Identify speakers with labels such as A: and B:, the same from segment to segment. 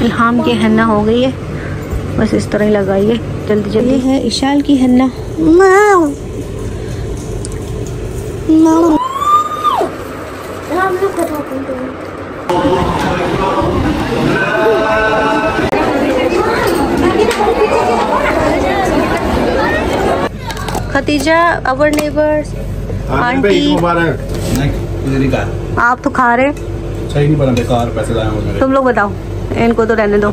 A: इल्हाम की हन्ना हो गई है, बस इस तरह ही लगाइए जल्दी जल्दी। ये है इशाल की हन्ना। खतीजा, अवर नेबर्स, आंटी, आप तो खा रहे सही नहीं बना, बेकार पैसे लाए मेरे। तुम लोग बताओ, इनको तो रहने दो।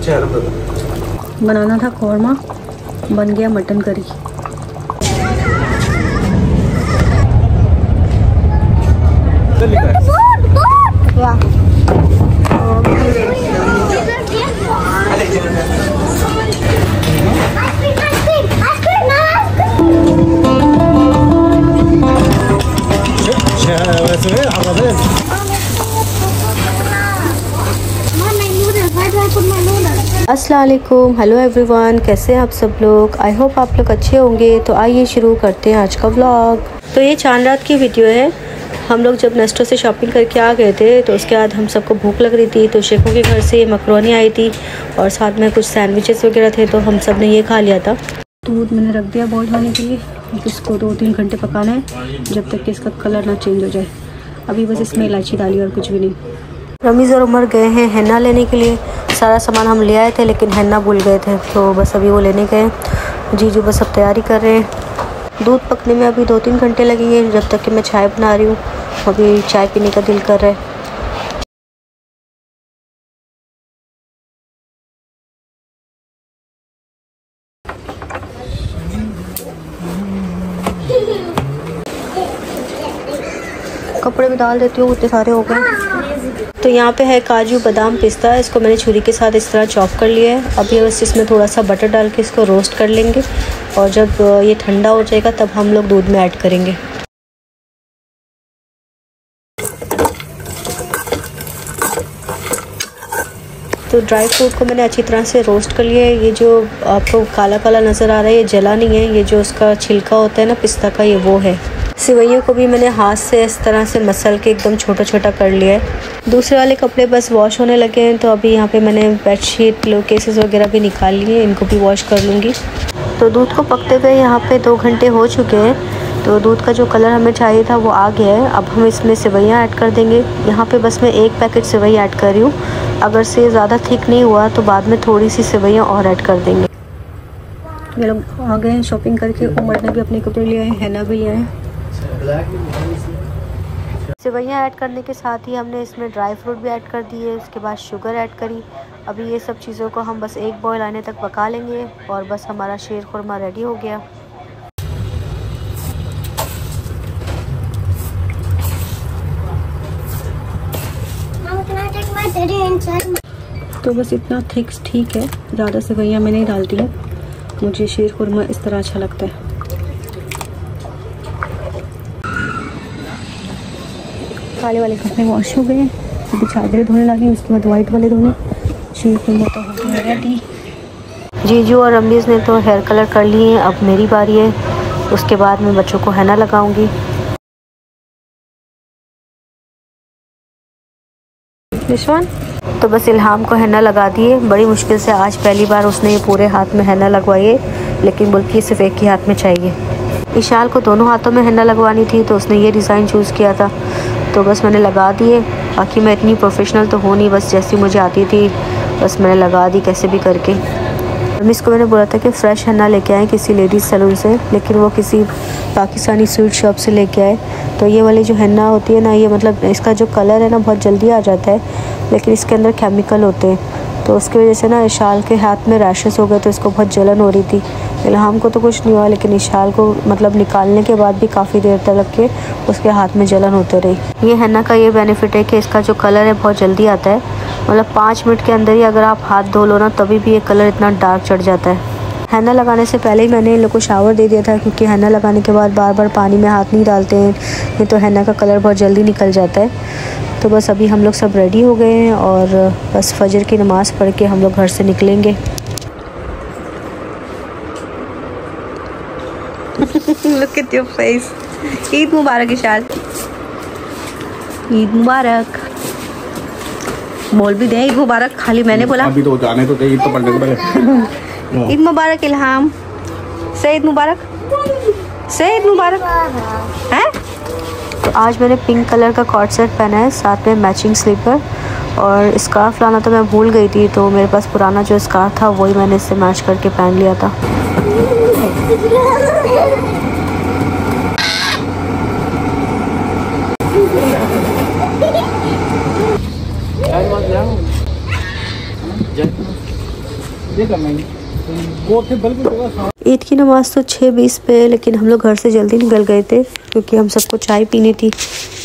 A: बनाना था कौरमा, बन गया मटन करी। अस्सलाम वालेकुम, हेलो एवरीवन, कैसे हैं आप सब लोग। आई होप आप लोग अच्छे होंगे। तो आइए शुरू करते हैं आज का व्लॉग। तो ये चांद रात की वीडियो है। हम लोग जब नेस्टो से शॉपिंग करके आ गए थे तो उसके बाद हम सबको भूख लग रही थी, तो शेखों के घर से मकरोनी आई थी और साथ में कुछ सैंडविचेस वगैरह थे, तो हम सब ने ये खा लिया था। दूध मैंने रख दिया बॉईल होने के लिए। इसको 2-3 घंटे पकाना है जब तक कि इसका कलर ना चेंज हो जाए। अभी बस इसमें इलायची डाली और कुछ भी नहीं। रमीज़ और उमर गए हैं हैना लेने के लिए। सारा सामान हम ले आए थे लेकिन हैना भूल गए थे, तो बस अभी वो लेने गए। जीजू बस अब तैयारी कर रहे हैं। दूध पकने में अभी 2-3 घंटे लगेंगे जब तक कि मैं चाय बना रही हूँ। अभी चाय पीने का दिल कर रहा है। कपड़े भी डाल देती हूँ, इतने सारे हो गए। तो यहाँ पे है काजू बादाम पिस्ता, इसको मैंने छुरी के साथ इस तरह चॉप कर लिया है। अभी बस इसमें थोड़ा सा बटर डाल के इसको रोस्ट कर लेंगे और जब ये ठंडा हो जाएगा तब हम लोग दूध में ऐड करेंगे। तो ड्राई फ्रूट को मैंने अच्छी तरह से रोस्ट कर लिया है। ये जो आपको काला काला नज़र आ रहा है ये जला नहीं है, ये जो उसका छिलका होता है ना पिस्ता का, ये वो है। सिवैयों को भी मैंने हाथ से इस तरह से मसल के एकदम छोटा छोटा कर लिया है। दूसरे वाले कपड़े बस वॉश होने लगे हैं, तो अभी यहाँ पे मैंने बेडशीट, पिलो केसेस वगैरह भी निकाल लिए, इनको भी वॉश कर लूँगी। तो दूध को पकते हुए यहाँ पे 2 घंटे हो चुके हैं। तो दूध का जो कलर हमें चाहिए था वो आ गया है। अब हम इसमें सेवैयाँ ऐड कर देंगे। यहाँ पे बस मैं 1 पैकेट सेवई ऐड कर रही हूँ। अगर से ज़्यादा थिक नहीं हुआ तो बाद में थोड़ी सी सेवैयाँ और ऐड कर देंगे। ये लोग आ गए हैं शॉपिंग करके। उमर ने भी अपने कपड़े लिए हैं, हैना भी लिया है। सेवैयाँ ऐड करने के साथ ही हमने इसमें ड्राई फ्रूट भी ऐड कर दिए, उसके बाद शुगर ऐड करी। अभी ये सब चीज़ों को हम बस 1 बॉयल आने तक पका लेंगे और बस हमारा शीर खुरमा रेडी हो गया। तो बस इतना थिक ठीक है, ज़्यादा सेवैयाँ मैं नहीं डालती हूँ। मुझे शीर खुरमा इस तरह अच्छा लगता है। काले वाले कपड़े वॉश हो गए, अभी चादरें धोने लगी, उसके बाद वाइट वाले धोने। शीर खुरमा तो हो गया रेडी। जीजू और रमीज़ ने तो हेयर कलर कर लिए हैं, अब मेरी बारी है। उसके बाद मैं बच्चों को हैना लगाऊंगी। निशान तो बस इल्हाम को हैना लगा दिए। बड़ी मुश्किल से आज पहली बार उसने ये पूरे हाथ में हैना लगवाई है, लेकिन बल्कि सिर्फ एक ही हाथ में चाहिए। इशाल को दोनों हाथों में हैना लगवानी थी तो उसने ये डिज़ाइन चूज़ किया था, तो बस मैंने लगा दिए। बाकी मैं इतनी प्रोफेशनल तो हूँ नहीं, बस जैसी मुझे आती थी बस मैंने लगा दी कैसे भी करके। रमीज़ को मैंने बोला था कि फ़्रेश हैना लेके आए किसी लेडीज़ सैलून से, लेकिन वो किसी पाकिस्तानी स्वीट शॉप से लेके आए। तो ये वाली जो हैना होती है ना, ये मतलब इसका जो कलर है ना बहुत जल्दी आ जाता है, लेकिन इसके अंदर केमिकल होते हैं, तो उसकी वजह से ना इशाल के हाथ में रैशेस हो गए, तो इसको बहुत जलन हो रही थी। इल्हाम को तो कुछ नहीं हुआ, लेकिन इशाल को मतलब निकालने के बाद भी काफ़ी देर तक के उसके हाथ में जलन होते रही। ये हैना का ये बेनिफिट है कि इसका जो कलर है बहुत जल्दी आता है, मतलब 5 मिनट के अंदर ही अगर आप हाथ धो लो ना तभी भी ये कलर इतना डार्क चढ़ जाता है। हैना लगाने से पहले ही मैंने इन लोग को शावर दे दिया था, क्योंकि हैना लगाने के बाद बार बार पानी में हाथ नहीं डालते हैं, नहीं तो हैना का कलर बहुत जल्दी निकल जाता है। तो बस अभी हम लोग सब रेडी हो गए हैं और बस फजर की नमाज़ पढ़ के हम लोग घर से निकलेंगे। Look at your face. Eid मुबारक इशाल, ईद मुबारक। बोल भी दे ईद मुबारक, खाली मैंने बोला
B: अभी तो जाने तो दे, ईद तो पढ़ने के पहले।
A: ईद मुबारक इल्हाम, से ईद मुबारक, से ईद मुबारक है। तो आज मैंने पिंक कलर का कॉर्ड सेट पहना है, साथ में मैचिंग स्लीपर, और स्कार्फ लाना तो मैं भूल गई थी, तो मेरे पास पुराना जो स्कार्फ था वही मैंने इससे मैच करके पहन लिया था। ईद की नमाज तो 6:20 पे, लेकिन हम लोग घर से जल्दी निकल गए थे क्योंकि हम सबको चाय पीनी थी।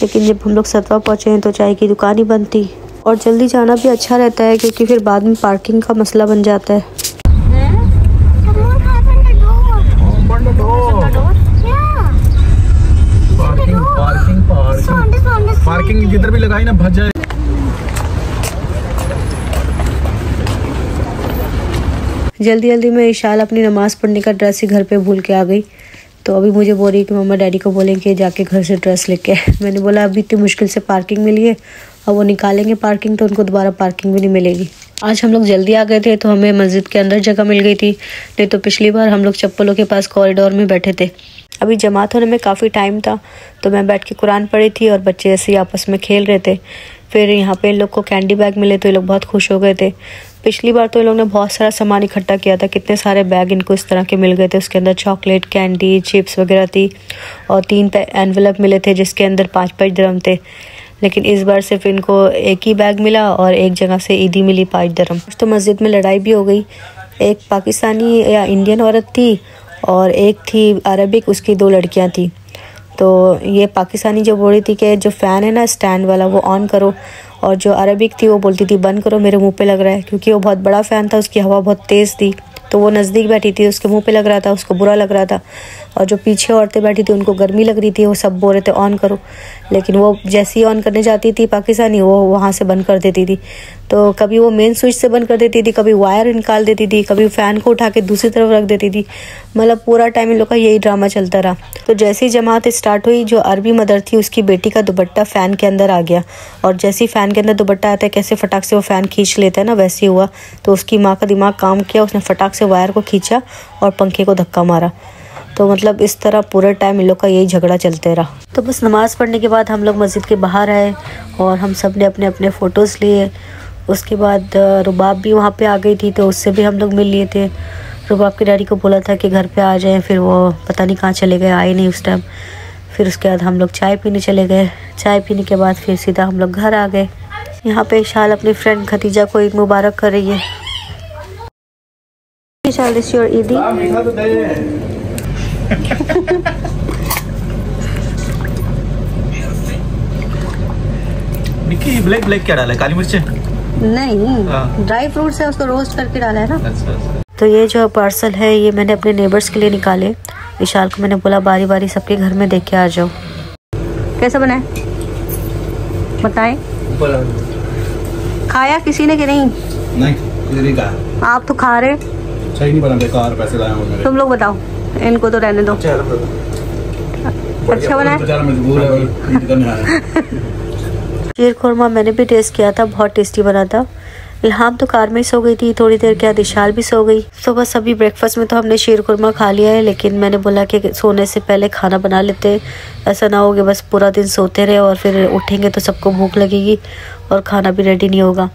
A: लेकिन जब हम लोग सतवा पहुँचे हैं तो चाय की दुकान ही बंद थी, और जल्दी जाना भी अच्छा रहता है क्योंकि फिर बाद में पार्किंग का मसला बन जाता है।
B: पार्किंग जिधर भी लगाई ना भज जाए।
A: जल्दी जल्दी में इशाल अपनी नमाज पढ़ने का ड्रेस ही घर पे भूल के आ गई, तो अभी मुझे बोल रही कि मम्मा डैडी को बोलेंगे जाके घर से ड्रेस लेके। मैंने बोला अभी इतनी मुश्किल से पार्किंग मिली है, और वो निकालेंगे पार्किंग तो उनको दोबारा पार्किंग भी नहीं मिलेगी। आज हम लोग जल्दी आ गए थे तो हमें मस्जिद के अंदर जगह मिल गई थी, नहीं तो पिछली बार हम लोग चप्पलों के पास कॉरिडोर में बैठे थे। अभी जमात होने में काफ़ी टाइम था, तो मैं बैठ के कुरान पढ़ी थी और बच्चे ऐसे ही आपस में खेल रहे थे। फिर यहाँ पे इन लोग को कैंडी बैग मिले तो ये लोग बहुत खुश हो गए थे। पिछली बार तो इन लोग ने बहुत सारा सामान इकट्ठा किया था, कितने सारे बैग इनको इस तरह के मिल गए थे। उसके अंदर चॉकलेट, कैंडी, चिप्स वगैरह थी, और 3 एनवेलप मिले थे जिसके अंदर 5-5 दिरहम थे। लेकिन इस बार सिर्फ इनको एक ही बैग मिला और एक जगह से ईदी मिली 5 दिरहम। तो मस्जिद में लड़ाई भी हो गई, एक पाकिस्तानी या इंडियन औरत थी और एक थी अरबिक, उसकी 2 लड़कियां थी। तो ये पाकिस्तानी जो बोल रही थी कि जो फ़ैन है ना स्टैंड वाला वो ऑन करो, और जो अरबिक थी वो बोलती थी बंद करो, मेरे मुंह पे लग रहा है, क्योंकि वो बहुत बड़ा फ़ैन था, उसकी हवा बहुत तेज़ थी। तो वो नज़दीक बैठी थी, उसके मुंह पे लग रहा था, उसको बुरा लग रहा था। और जो पीछे औरतें बैठी थी उनको गर्मी लग रही थी, वो सब बोल रहे थे ऑन करो, लेकिन वो जैसे ही ऑन करने जाती थी पाकिस्तानी वो वहाँ से बंद कर देती थी। तो कभी वो मेन स्विच से बंद कर देती थी, कभी वायर निकाल देती थी, कभी फ़ैन को उठा के दूसरी तरफ रख देती थी। मतलब पूरा टाइम इन लोग का यही ड्रामा चलता रहा। तो जैसे ही जमात स्टार्ट हुई, जो अरबी मदर थी उसकी बेटी का दुपट्टा फ़ैन के अंदर आ गया, और जैसे ही फ़ैन के अंदर दुपट्टा आता है कैसे फटाक से वो फ़ैन खींच लेता है ना, वैसे ही हुआ। तो उसकी माँ का दिमाग काम किया, उसने फटाक से वायर को खींचा और पंखे को धक्का मारा। तो मतलब इस तरह पूरे टाइम इन लोग का यही झगड़ा चलते रहा। तो बस नमाज़ पढ़ने के बाद हम लोग मस्जिद के बाहर आए और हम सब ने अपने अपने फ़ोटोज़ लिए। उसके बाद रुबाब भी वहाँ पे आ गई थी, तो उससे भी हम लोग मिल लिए थे। रुबाब के डैडी को बोला था कि घर पे आ जाएं, फिर वो पता नहीं कहाँ चले गए, आए नहीं उस टाइम। फिर उसके बाद हम लोग चाय पीने चले गए। चाय पीने के बाद फिर सीधा हम लोग घर आ गए। यहाँ पे इशाल अपनी फ्रेंड खतीजा को ईद मुबारक कर रही है। इशाल इज योर ईदी।
B: निक्की ब्लैक ब्लैक क्या डाला है, काली मिर्च?
A: नहीं, ड्राई फ्रूट्स है, उसको रोस्ट करके डाला है ना।
B: अच्छा।
A: तो ये जो पार्सल है ये मैंने अपने नेबर्स के लिए निकाले। विशाल को मैंने बोला बारी बारी सबके घर में देख के आ जाओ। कैसा बना है बताएं? खाया किसी ने कि नहीं?
B: नहीं, किसी ने खाया।
A: आप तो खा रहे।
B: सही नहीं बना, बेकार पैसे लाए मेरे।
A: तुम लोग बताओ, इनको तो रहने दो। अच्छा बना है।
B: मजबूर है।
A: शीर खुरमा मैंने भी टेस्ट किया था, बहुत टेस्टी बना था। इल्हाम तो कार में सो गई थी, थोड़ी देर के बाद इशाल भी सो गई। तो बस अभी ब्रेकफास्ट में तो हमने शीर खुरमा खा लिया है, लेकिन मैंने बोला कि सोने से पहले खाना बना लेते, ऐसा ना हो कि बस पूरा दिन सोते रहे और फिर उठेंगे तो सबको भूख लगेगी और खाना भी रेडी नहीं होगा।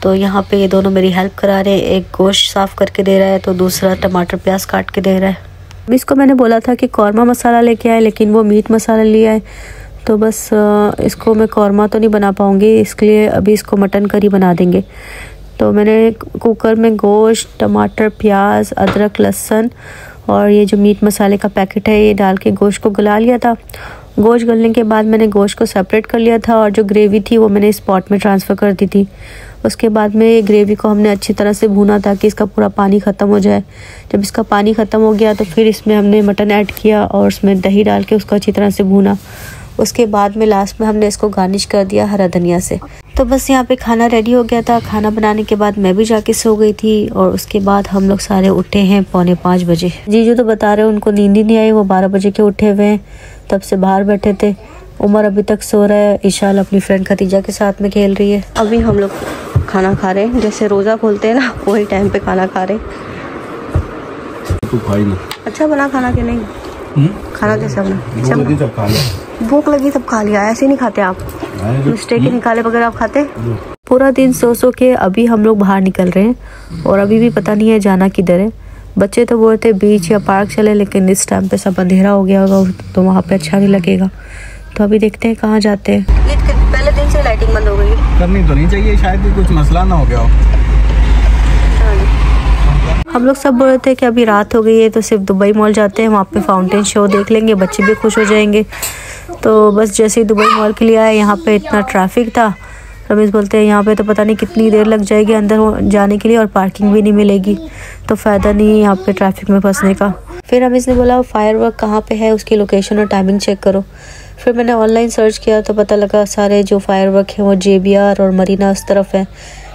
A: तो यहाँ पे ये दोनों मेरी हेल्प करा रहे हैं, एक गोश्त साफ़ करके दे रहा है तो दूसरा टमाटर प्याज काट के दे रहा है। अभी इसको मैंने बोला था कि कौरमा मसाला लेके आए, लेकिन वो मीट मसाला लिया है। तो बस इसको मैं कौरमा तो नहीं बना पाऊँगी, इसके लिए अभी इसको मटन करी बना देंगे। तो मैंने कुकर में गोश्त, टमाटर, प्याज, अदरक, लहसुन और ये जो मीट मसाले का पैकेट है ये डाल के गोश्त को गला लिया था। गोश्त गलने के बाद मैंने गोश्त को सेपरेट कर लिया था और जो ग्रेवी थी वो मैंने इस पॉट में ट्रांसफ़र कर दी थी। उसके बाद में ये ग्रेवी को हमने अच्छी तरह से भूना ताकि इसका पूरा पानी ख़त्म हो जाए। जब इसका पानी ख़त्म हो गया तो फिर इसमें हमने मटन ऐड किया और उसमें दही डाल के उसको अच्छी तरह से भूना। उसके बाद में लास्ट में हमने इसको गार्निश कर दिया हरा धनिया से। तो बस यहाँ पे खाना रेडी हो गया था। खाना बनाने के बाद मैं भी जाके सो गई थी और उसके बाद हम लोग सारे उठे हैं 4:45 बजे। जीजू तो बता रहे उनको नींद ही नहीं आई, वो 12 बजे के उठे हुए हैं, तब से बाहर बैठे थे। उमर अभी तक सो रहा है, इशाल अपनी फ्रेंड खतीजा के साथ में खेल रही है। अभी हम लोग खाना खा रहे हैं, जैसे रोज़ा खोलते हैं ना वही टाइम पे खाना खा रहे।
B: तू खाई ना।
A: अच्छा बना खाना कि नहीं? खाना कैसा बना? अच्छा
B: भूख लगी तब खा लिया।
A: भूख लगी तब खा लिया, ऐसे नहीं खाते आप? मिस्टेक के निकाले बगैर आप खाते? पूरा दिन सो के अभी हम लोग बाहर निकल रहे हैं और अभी भी पता नहीं है जाना किधर है। बच्चे तो बोलते बीच या पार्क चले, लेकिन इस टाइम पे सब अंधेरा हो गया होगा तो वहाँ पे अच्छा नहीं लगेगा। तो अभी देखते हैं कहाँ जाते हैं। पहले दिन से लाइटिंग बंद हो गई है।
B: करनी तो नहीं चाहिए, शायद कुछ मसला ना हो गया हो।
A: हम लोग सब बोल रहे थे कि अभी रात हो गई है तो सिर्फ दुबई मॉल जाते हैं, वहाँ पे फाउंटेन शो देख लेंगे, बच्चे भी खुश हो जाएंगे। तो बस जैसे ही दुबई मॉल के लिए आए, यहाँ पे इतना ट्रैफिक था। रमेश बोलते हैं यहाँ पे तो पता नहीं कितनी देर लग जाएगी अंदर जाने के लिए और पार्किंग भी नहीं मिलेगी, तो फ़ायदा नहीं है यहाँ पे ट्रैफिक में फंसने का। फिर रमेश ने बोला फायरवर्क कहाँ पे है, उसकी लोकेशन और टाइमिंग चेक करो। फिर मैंने ऑनलाइन सर्च किया तो पता लगा सारे जो फायरवर्क हैं वो JBR और मरीना उस तरफ है,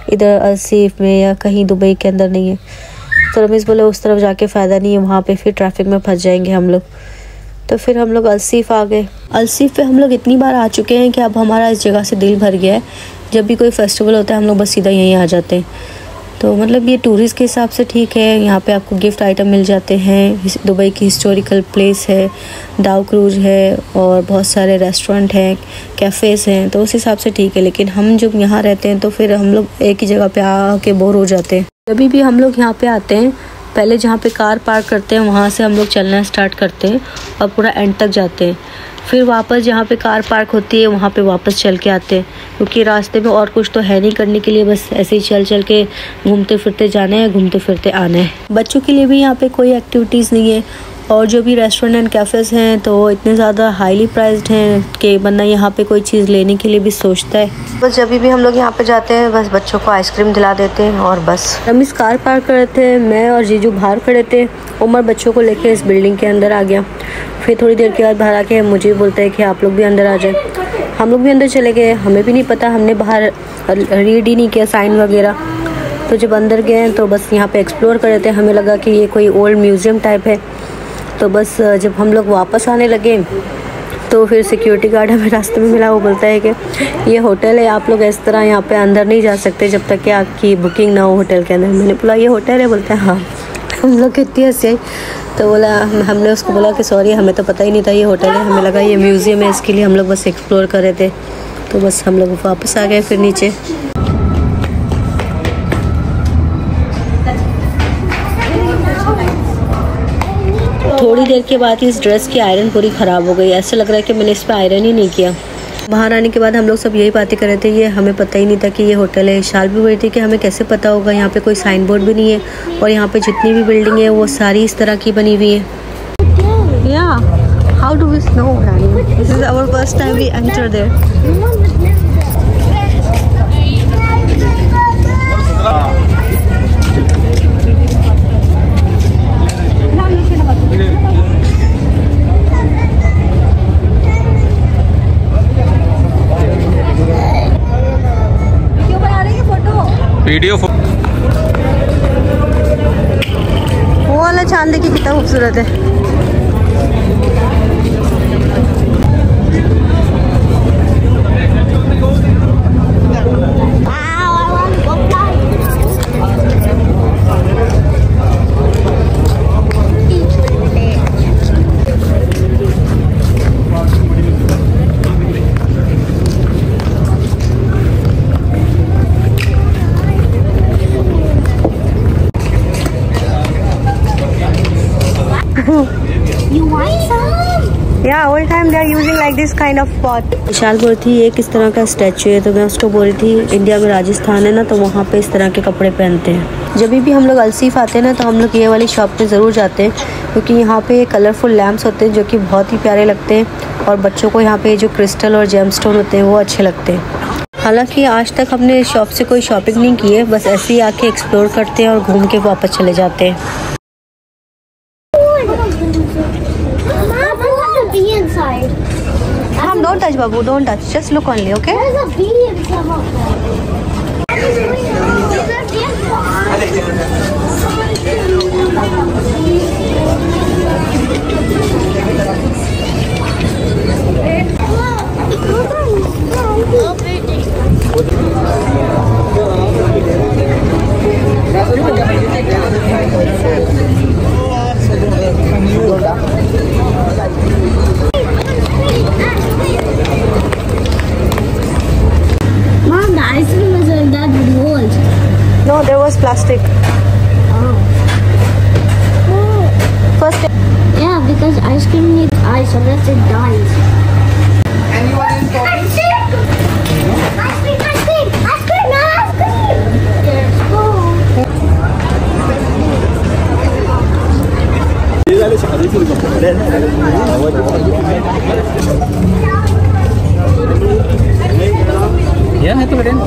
A: इधर अलसीफ में या कहीं दुबई के अंदर नहीं है। तो रमेश बोले उस तरफ जाके फ़ायदा नहीं है, वहाँ पे फिर ट्रैफिक में फंस जाएंगे हम लोग। तो फिर हम लोग अलसीफ आ गए। अलसीफ पे हम लोग इतनी बार आ चुके हैं कि अब हमारा इस जगह से दिल भर गया है। जब भी कोई फेस्टिवल होता है हम लोग बस सीधा यहीं आ जाते हैं। तो मतलब ये टूरिस्ट के हिसाब से ठीक है, यहाँ पे आपको गिफ्ट आइटम मिल जाते हैं। दुबई की हिस्टोरिकल प्लेस है, डाउ क्रूज है और बहुत सारे रेस्टोरेंट हैं, कैफ़ेज़ हैं, तो उस हिसाब से ठीक है। लेकिन हम जब यहाँ रहते हैं तो फिर हम लोग एक ही जगह पे आके बोर हो जाते हैं। जब भी हम लोग यहाँ पे आते हैं, पहले जहाँ पे कार पार्क करते हैं वहाँ से हम लोग चलना स्टार्ट करते हैं और पूरा एंड तक जाते हैं। फिर वापस जहाँ पे कार पार्क होती है वहाँ पे वापस चल के आते हैं, क्योंकि रास्ते में और कुछ तो है नहीं करने के लिए, बस ऐसे ही चल के घूमते फिरते जाना है, घूमते फिरते आना है। बच्चों के लिए भी यहाँ पे कोई एक्टिविटीज़ नहीं है और जो भी रेस्टोरेंट एंड कैफ़ेज़ हैं तो इतने ज़्यादा हाईली प्राइस्ड हैं कि बंदा यहाँ पे कोई चीज़ लेने के लिए भी सोचता है। बस जब भी हम लोग यहाँ पे जाते हैं बस बच्चों को आइसक्रीम दिला देते हैं और बस। हम इस कार पार्क कर रहे थे, मैं और जीजू बाहर खड़े थे, उमर बच्चों को लेके इस बिल्डिंग के अंदर आ गया। फिर थोड़ी देर के बाद बाहर आके मुझे बोलता है कि आप लोग भी अंदर आ जाए। हम लोग भी अंदर चले गए, हमें भी नहीं पता, हमने बाहर रीड ही नहीं किया साइन वगैरह। तो जब अंदर गए तो बस यहाँ पे एक्सप्लोर कर रहे थे, हमें लगा कि ये कोई ओल्ड म्यूज़ियम टाइप है। तो बस जब हम लोग वापस आने लगे तो फिर सिक्योरिटी गार्ड हमें रास्ते में मिला, वो बोलता है कि ये होटल है, आप लोग इस तरह यहाँ पे अंदर नहीं जा सकते जब तक कि आपकी बुकिंग ना हो होटल के अंदर। मैंने बोला ये होटल है? बोलते हैं हाँ। हम लोग कितनी हंसी आई। तो बोला, हमने उसको बोला कि सॉरी हमें तो पता ही नहीं था ये होटल है, हमें लगा ये म्यूज़ियम है, इसके लिए हम लोग बस एक्सप्लोर कर रहे थे। तो बस हम लोग वापस आ गए फिर नीचे। थोड़ी देर के बाद इस ड्रेस की आयरन पूरी ख़राब हो गई, ऐसा लग रहा है कि मैंने इस पर आयरन ही नहीं किया। बाहर आने के बाद हम लोग सब यही बातें कर रहे थे, ये हमें पता ही नहीं था कि ये होटल है। शाल भी बोल रही थी कि हमें कैसे पता होगा, यहाँ पे कोई साइन बोर्ड भी नहीं है और यहाँ पे जितनी भी बिल्डिंग है वो सारी इस तरह की बनी हुई है। Yeah, how do we know? This is our first time we enter there.
B: Video
A: वो वाला चांद देखिए कितना खूबसूरत है।
C: You want some?
A: Yeah, all time they are using like this kind of pot. विशाल बोल रही थी ये किस तरह का स्टैचू है, तो मैं उसको बोल रही थी इंडिया में राजस्थान है ना, तो वहाँ पे इस तरह के कपड़े पहनते हैं। जब भी हम लोग अलसीफ आते हैं ना तो हम लोग ये वाली शॉप पे ज़रूर जाते हैं, क्योंकि यहाँ पे कलरफुल लैम्प्स होते हैं जो कि बहुत ही प्यारे लगते हैं और बच्चों को यहाँ पे जो क्रिस्टल और जेमस्टोन होते हैं वो अच्छे लगते हैं। हालांकि आज तक हमने शॉप से कोई शॉपिंग नहीं की है, बस ऐसे ही आके एक्सप्लोर करते हैं और घूम के वापस चले जाते हैं। Don't touch, Babu. Don't touch. Just look only, okay?
C: There's a bee in some of them.
A: No, there was plastic. First.
C: Yeah, because ice cream needs ice, unless it dies.
B: Anyone in
C: Ice cream! Ice cream! Ice cream! Ice cream! No ice cream! Let's go.
B: Yan, ito na rin.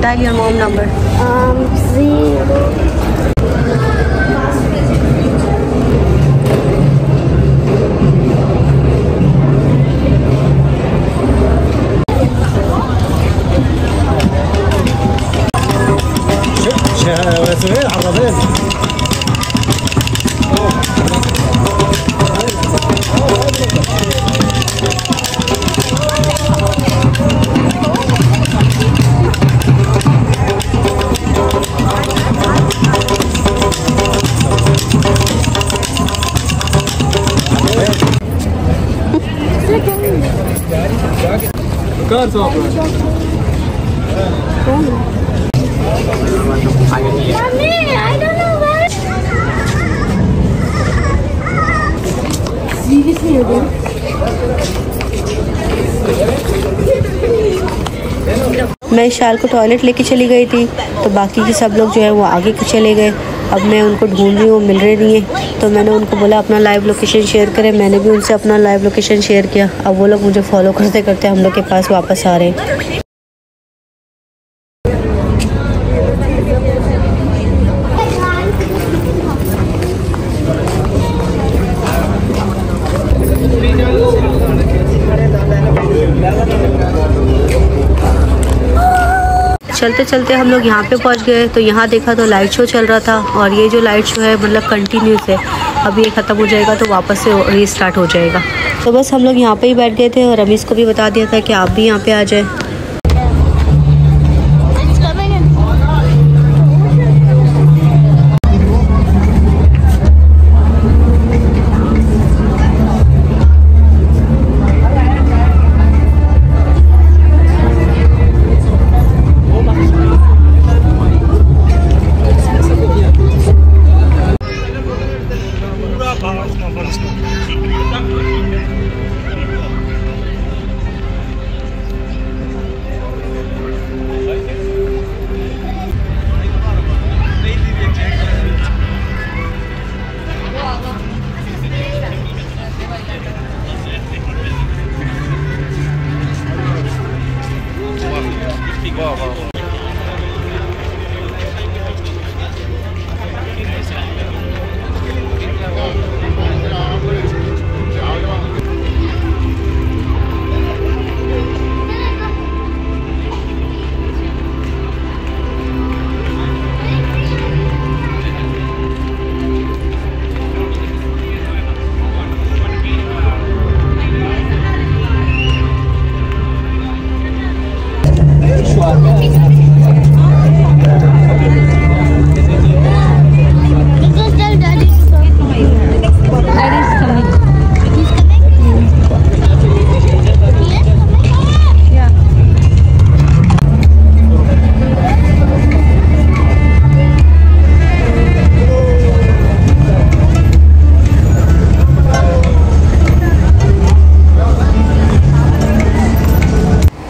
A: Dial your mom number.
C: 0.
B: कर सो
C: Mommy, I don't know where. Seriously, again?
A: मैं इशाल को toilet लेके चली गई थी, तो बाकी के सब लोग जो है वो आगे के चले गए। अब मैं उनको ढूंढ रही हूँ, मिल रही नहीं है, तो मैंने उनको बोला अपना लाइव लोकेशन शेयर करें। मैंने भी उनसे अपना लाइव लोकेशन शेयर किया। अब वो लोग मुझे फॉलो करते करते हम लोग के पास वापस आ रहे हैं। चलते चलते हम लोग यहाँ पे पहुँच गए, तो यहाँ देखा तो लाइट शो चल रहा था, और ये जो लाइट शो है मतलब कंटिन्यूस है। अब ये ख़त्म हो जाएगा तो वापस से रीस्टार्ट हो जाएगा। तो बस हम लोग यहाँ पे ही बैठ गए थे, और रमीज़ को भी बता दिया था कि आप भी यहाँ पे आ जाए।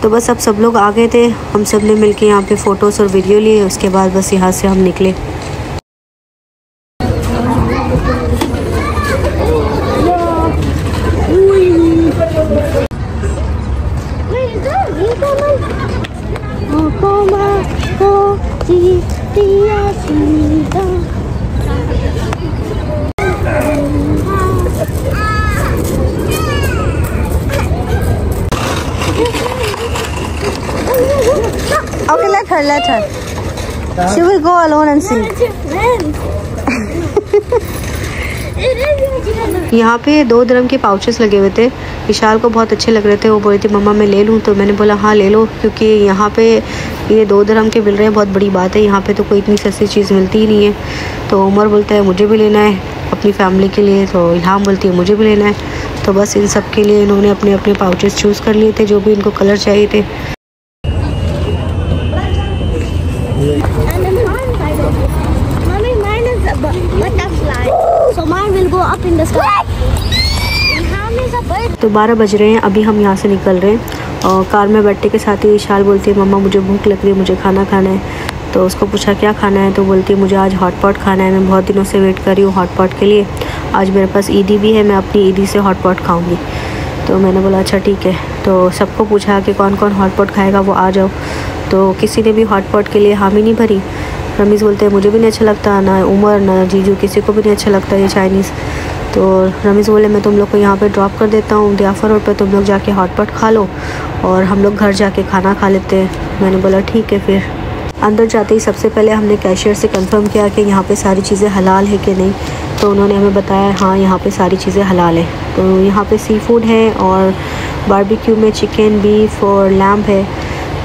A: तो बस अब सब लोग आ गए थे, हम सब ने मिलके यहाँ पे फ़ोटोज़ और वीडियो लिए। उसके बाद बस यहाँ से हम निकले। Okay, let her. She will go alone and sing. यहाँ पे 2 दिरहम के पाउचेस लगे हुए थे। विशाल को बहुत अच्छे लग रहे थे। वो बोल रही थी मम्मा मैं ले लूँ, तो मैंने बोला हाँ ले लो, क्योंकि यहाँ पे ये 2 दिरहम के मिल रहे हैं, बहुत बड़ी बात है। यहाँ पे तो कोई इतनी सस्ती चीज़ मिलती ही नहीं है। तो उमर बोलता है मुझे भी लेना है अपनी फैमिली के लिए, तो इल्हाम बोलती है मुझे भी लेना है। तो बस इन सब के लिए इन्होंने अपने अपने पाउचेस चूज़ कर लिए थे, जो भी इनको कलर चाहिए थे।
C: Mommy, mine is a butterfly. So mine will go up in the sky. Ilham is a bird.
A: तो 12 बज रहे हैं, अभी हम यहाँ से निकल रहे हैं। और कार में बैठने के साथ ही विशाल बोलती है मम्मा मुझे भूख लग रही है, मुझे खाना खाना है। तो उसको पूछा क्या खाना है, तो बोलती है मुझे आज हॉट पॉट खाना है, मैं बहुत दिनों से वेट कर रही हूँ हॉट पॉट के लिए। आज मेरे पास ईदी भी है, मैं अपनी ईदी से हॉट पॉट खाऊँगी। तो मैंने बोला अच्छा ठीक है। तो सबको पूछा कि कौन कौन हॉट पॉट खाएगा, वो आ जाओ। तो किसी ने भी हॉट पॉट के लिए हामी नहीं भरी। रमीज़ बोलते हैं मुझे भी नहीं अच्छा लगता, ना उमर ना जीजू, किसी को भी नहीं अच्छा लगता ये चाइनीज़। तो रमीज़ बोले मैं तुम लोग को यहाँ पे ड्रॉप कर देता हूँ दियाफा रोड पे, तुम लोग जाके हॉट पॉट खा लो और हम लोग घर जाके खाना खा लेते हैं। मैंने बोला ठीक है। फिर अंदर जाते ही सबसे पहले हमने कैशियर से कंफर्म किया कि यहाँ पे सारी चीज़ें हलाल है कि नहीं। तो उन्होंने हमें बताया हाँ यहाँ पे सारी चीज़ें हलाल है। तो यहाँ पे सी फूड है और बारबेक्यू में चिकन, बीफ और लैम्ब है।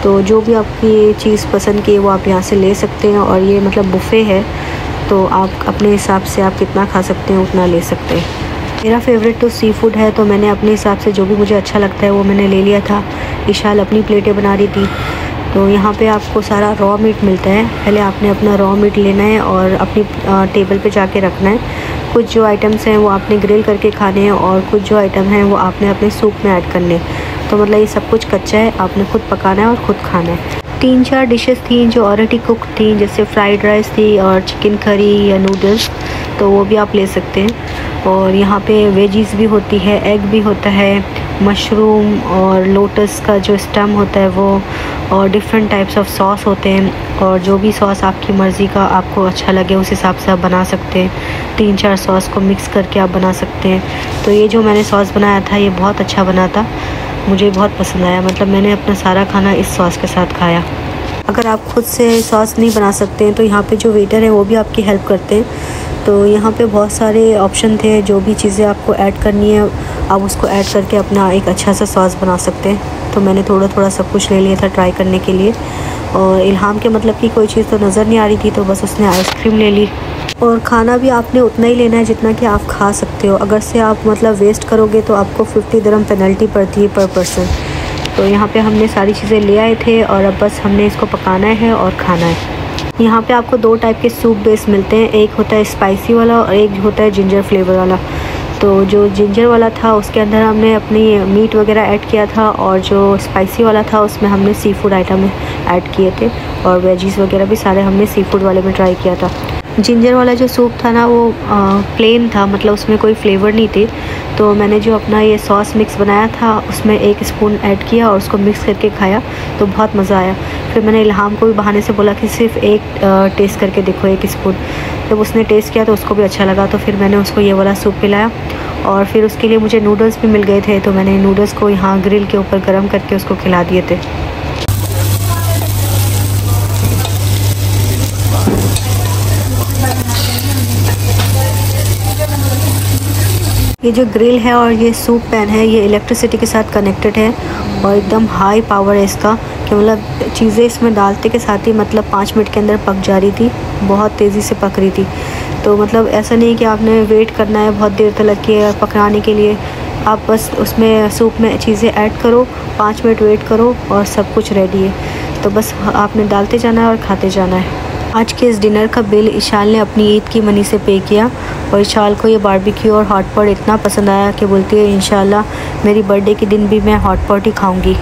A: तो जो भी आपकी चीज़ पसंद की है वो आप यहाँ से ले सकते हैं। और ये मतलब बुफ़े है, तो आप अपने हिसाब से आप कितना खा सकते हैं उतना ले सकते हैं। मेरा फेवरेट तो सी फूड है, तो मैंने अपने हिसाब से जो भी मुझे अच्छा लगता है वो मैंने ले लिया था। विशाल अपनी प्लेटें बना रही थी। तो यहाँ पे आपको सारा रॉ मीट मिलता है। पहले आपने अपना रॉ मीट लेना है और अपनी टेबल पे जाके रखना है। कुछ जो आइटम्स हैं वो आपने ग्रिल करके खाने हैं और कुछ जो आइटम हैं वो आपने अपने सूप में ऐड करने हैं। तो मतलब ये सब कुछ कच्चा है, आपने खुद पकाना है और ख़ुद खाना है। 3-4 डिशेस थी जो ऑलरेडी कुक थी, जैसे फ्राइड राइस थी और चिकन करी या नूडल्स, तो वो भी आप ले सकते हैं। और यहाँ पे वेजीज़ भी होती है, एग भी होता है, मशरूम और लोटस का जो स्टेम होता है वो, और डिफरेंट टाइप्स ऑफ सॉस होते हैं। और जो भी सॉस आपकी मर्ज़ी का आपको अच्छा लगे उस हिसाब से आप बना सकते हैं। 3-4 सॉस को मिक्स करके आप बना सकते हैं। तो ये जो मैंने सॉस बनाया था ये बहुत अच्छा बना था, मुझे बहुत पसंद आया। मतलब मैंने अपना सारा खाना इस सॉस के साथ खाया। अगर आप खुद से सॉस नहीं बना सकते हैं तो यहाँ पे जो वेटर हैं वो भी आपकी हेल्प करते हैं। तो यहाँ पे बहुत सारे ऑप्शन थे, जो भी चीज़ें आपको ऐड करनी है आप उसको ऐड करके अपना एक अच्छा सा सॉस बना सकते हैं। तो मैंने थोड़ा थोड़ा सब कुछ ले लिया था ट्राई करने के लिए। और इल्हाम के मतलब की कोई चीज़ तो नज़र नहीं आ रही थी, तो बस उसने आइसक्रीम ले ली। और खाना भी आपने उतना ही लेना है जितना कि आप खा सकते हो। अगर से आप मतलब वेस्ट करोगे तो आपको 50 दिरहम पेनल्टी पड़ती है पर पर्सन। तो यहाँ पे हमने सारी चीज़ें ले आए थे और अब बस हमने इसको पकाना है और खाना है। यहाँ पे आपको 2 टाइप के सूप बेस मिलते हैं, एक होता है स्पाइसी वाला और एक होता है जिंजर फ्लेवर वाला। तो जो जिंजर वाला था उसके अंदर हमने अपनी मीट वगैरह ऐड किया था, और जो स्पाइसी वाला था उसमें हमने सी फूड आइटम ऐड किए थे और वेजीज़ वगैरह भी सारे हमने सी फूड वाले में ट्राई किया था। जिंजर वाला जो सूप था ना वो प्लेन था, मतलब उसमें कोई फ्लेवर नहीं थी। तो मैंने जो अपना ये सॉस मिक्स बनाया था उसमें 1 स्पून ऐड किया और उसको मिक्स करके खाया, तो बहुत मज़ा आया। फिर मैंने इल्हाम को भी बहाने से बोला कि सिर्फ एक टेस्ट करके देखो 1 स्पून। जब उसने टेस्ट किया तो उसको भी अच्छा लगा, तो फिर मैंने उसको ये वाला सूप पिलाया। और फिर उसके लिए मुझे नूडल्स भी मिल गए थे, तो मैंने नूडल्स को यहाँ ग्रिल के ऊपर गर्म करके उसको खिला दिए थे। ये जो ग्रिल है और ये सूप पैन है ये इलेक्ट्रिसिटी के साथ कनेक्टेड है और एकदम हाई पावर है इसका, कि मतलब चीज़ें इसमें डालते के साथ ही मतलब 5 मिनट के अंदर पक जा रही थी, बहुत तेज़ी से पक रही थी। तो मतलब ऐसा नहीं कि आपने वेट करना है बहुत देर तक के पकाने के लिए, आप बस उसमें सूप में चीज़ें ऐड करो, 5 मिनट वेट करो और सब कुछ रेडी है। तो बस आपने डालते जाना है और खाते जाना है। आज के इस डिनर का बिल इशाल ने अपनी ईद की मनी से पे किया और इशाल को ये बारबेक्यू और हॉट पॉट इतना पसंद आया कि बोलती है इंशाल्लाह मेरी बर्थडे के दिन भी मैं हॉट पॉट ही खाऊंगी।